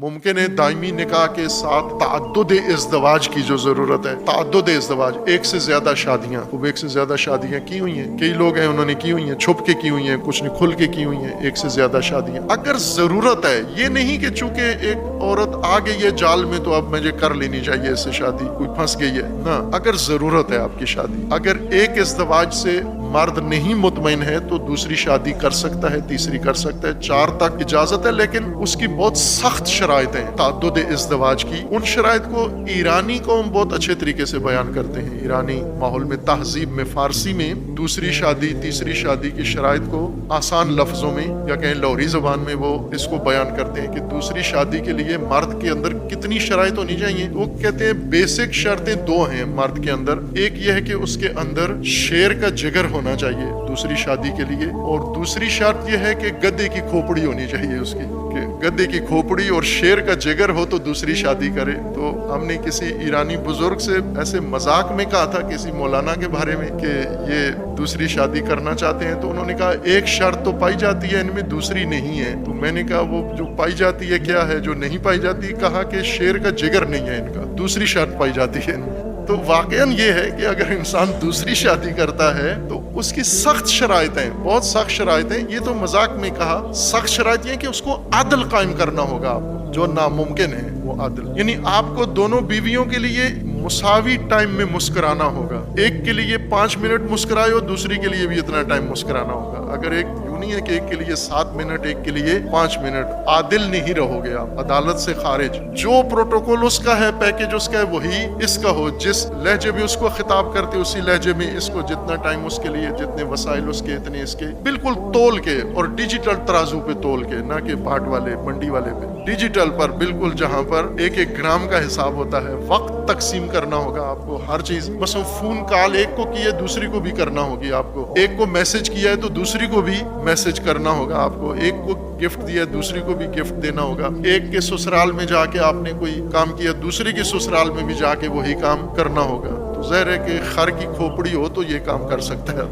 मुमकिन है दायमी निकाह के साथ ताअद्दुद इज़्दिवाज की जो ज़रूरत है, ताअद्दुद इज़्दिवाज, एक से ज़्यादा शादियाँ, खूब एक से ज़्यादा शादियाँ की हुई हैं, कई लोग हैं उन्होंने की हुई हैं, छुप के की हुई हैं, कुछ ने खुल के की हुई हैं, एक से ज़्यादा शादियाँ। अगर ज़रूरत है, ये नहीं कि चूंकि एक औरत आ गई है जाल में तो अब मुझे कर लेनी चाहिए इससे शादी, कोई फंस गई है ना, अगर ज़रूरत है आपकी शादी, अगर एक इज़्दिवाज से मर्द नहीं मुतमईन है तो दूसरी शादी कर सकता है, तीसरी कर सकता है, 4 तक इजाजत है, लेकिन उसकी बहुत सख्त शराइत हैं ताअद्दुद इज़्दिवाज की। उन शराइत को ईरानी कौम बहुत अच्छे तरीके से बयान करते हैं, ईरानी माहौल में, तहजीब में, फारसी में दूसरी शादी तीसरी शादी की शराइत को आसान लफ्जों में या कहें लाहौरी ज़बान में वो इसको बयान करते हैं कि दूसरी शादी के लिए मर्द के अंदर कितनी शराइत होनी चाहिए। वो कहते हैं बेसिक शर्तें 2 हैं मर्द के अंदर, एक यह है कि उसके अंदर शेर का जिगर होना चाहिए दूसरी शादी के लिए, और दूसरी शर्त यह है कि गधे की खोपड़ी होनी चाहिए उसकी, कि गधे की खोपड़ी और शेर का जिगर हो तो दूसरी शादी करे। तो हमने किसी ईरानी बुजुर्ग से ऐसे मजाक में कहा था किसी मौलाना के बारे में कि ये दूसरी शादी करना चाहते हैं, तो उन्होंने कहा एक शर्त तो पाई जाती है इनमें, दूसरी नहीं है। तो मैंने कहा वो जो पाई जाती है क्या है, जो नहीं पाई जाती? कहा कि शेर का जिगर नहीं है इनका, दूसरी शर्त पाई जाती है इनमें। तो वाकईन ये है कि अगर इंसान दूसरी शादी करता है तो उसकी सख्त शराइतें, बहुत सख्त शराइतें, ये तो मजाक में कहा, सख्त शराइत ये कि उसको आदल कायम करना होगा आपको, जो नामुमकिन है वो आदल, यानी आपको दोनों बीवियों के लिए मुसावी टाइम में मुस्कुराना होगा। एक के लिए 5 मिनट मुस्कुराए हो, दूसरी के लिए भी इतना टाइम मुस्कुराना होगा। अगर एक यूं नहीं है कि एक के लिए 7 मिनट एक के लिए 5 मिनट, आदिल नहीं रहोगे आप, अदालत से खारिज। जो प्रोटोकॉल उसका है, पैकेज उसका है, वही इसका हो। जिस लहजे में उसको खिताब करते उसी लहजे में इसको, जितना टाइम उसके लिए, जितने वसाइल उसके इतने इसके, बिल्कुल तोल के और डिजिटल तराजू पे तोल के, ना कि बाट वाले मंडी वाले पे, डिजिटल पर बिल्कुल, जहां पर एक एक ग्राम का हिसाब होता है। वक्त तकसीम करना होगा आपको हर चीज, बस फोन कॉल एक को की है दूसरी को भी करना होगी आपको, एक को मैसेज किया है तो दूसरी को भी मैसेज करना होगा आपको, एक को गिफ्ट दिया है दूसरी को भी गिफ्ट देना होगा, एक के ससुराल में जाके आपने कोई काम किया दूसरे के ससुराल में भी जाके वही काम करना होगा। तो ज़ाहिर है कि खर की खोपड़ी हो तो ये काम कर सकता है,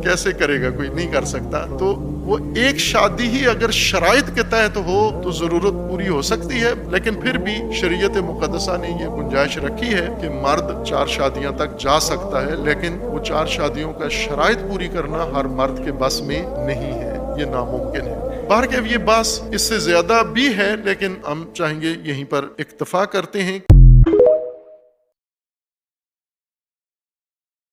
कैसे करेगा, कोई नहीं कर सकता। तो वो एक शादी ही अगर शराइत के तहत हो तो जरूरत पूरी हो सकती है, लेकिन फिर भी शरीयत मुक़द्दसा ने ये गुंजाइश रखी है कि मर्द 4 शादियां तक जा सकता है, लेकिन वो 4 शादियों का शराइत पूरी करना हर मर्द के बस में नहीं है, ये नामुमकिन है। बहरकैफ ये बस इससे ज्यादा भी है, लेकिन हम चाहेंगे यहीं पर इक्तफा करते हैं।